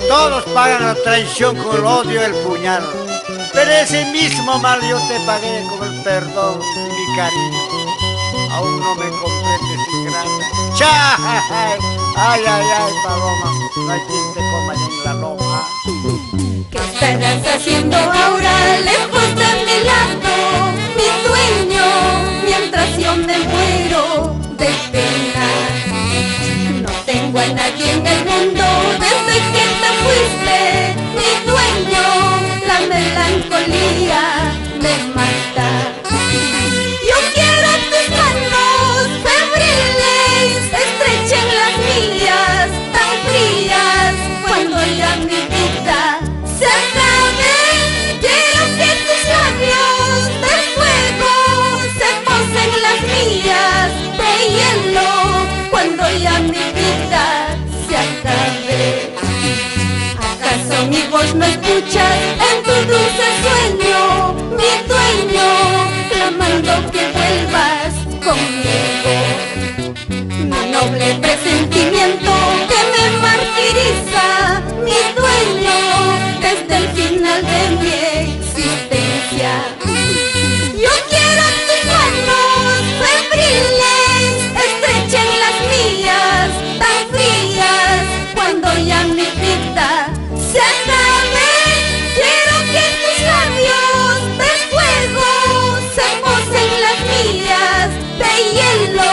Todos pagan la traición con el odio y el puñal, pero ese mismo mal yo te pagué con el perdón y mi cariño. Aún no me comprendes, ingrata. ¡Cha! Ay, ay, ay, paloma, no hay quien te coma en la loma. ¿Qué estarás haciendo ahora lejos de mi lado, mi dueño, mientras yo me muero de pena? No tengo a nadie en el mundo desde que te fuiste, mi dueño, la melancolía me mata. Yo quiero tus manos febriles, estrechen las mías, tan frías, cuando ya mi vida se acabe. Quiero que tus labios de fuego se posen las mías de hielo, cuando ya mi vida se acabe. ¿Acaso mi voz no escuchas en tu dulce sueño, mi dueño, clamando que vuelvas conmigo? Mi noble presentimiento que me martiriza, mi dueño, desde el final de mi existencia. Yo quiero tus manos febriles, estrechen las mías, tan frías, cuando ya mi vida se acabe. Quiero que tus labios de fuego se posen las mías de hielo,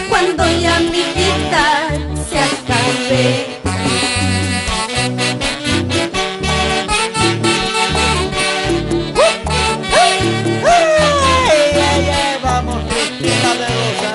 cuando ya mi vida se acabe. Ay, ay, ay, vamos, Cristina de Rosa.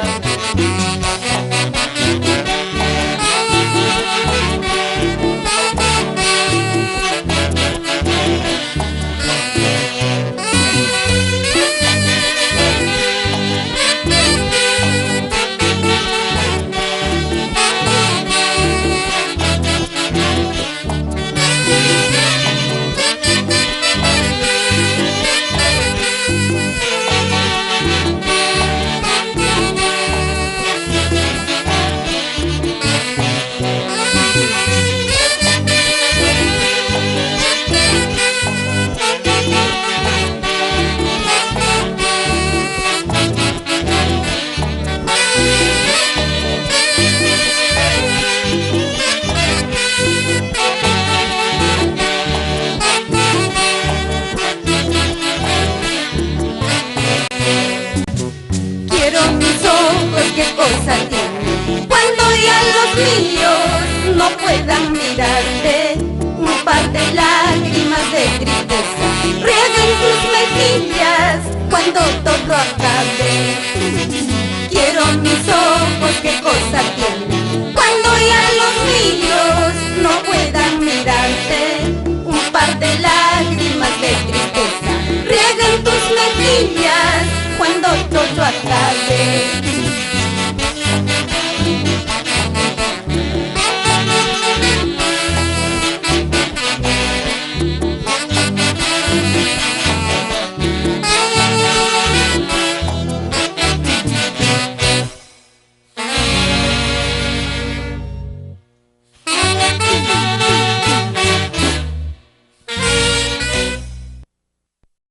¿Qué cosa tiene? Cuando ya los míos no puedan mirarte, un par de lágrimas de tristeza rieguen tus mejillas cuando todo acabe. Quiero mis ojos, ¿qué cosa tienen? Cuando ya los míos no puedan mirarte, un par de lágrimas de tristeza rieguen tus mejillas cuando todo acabe.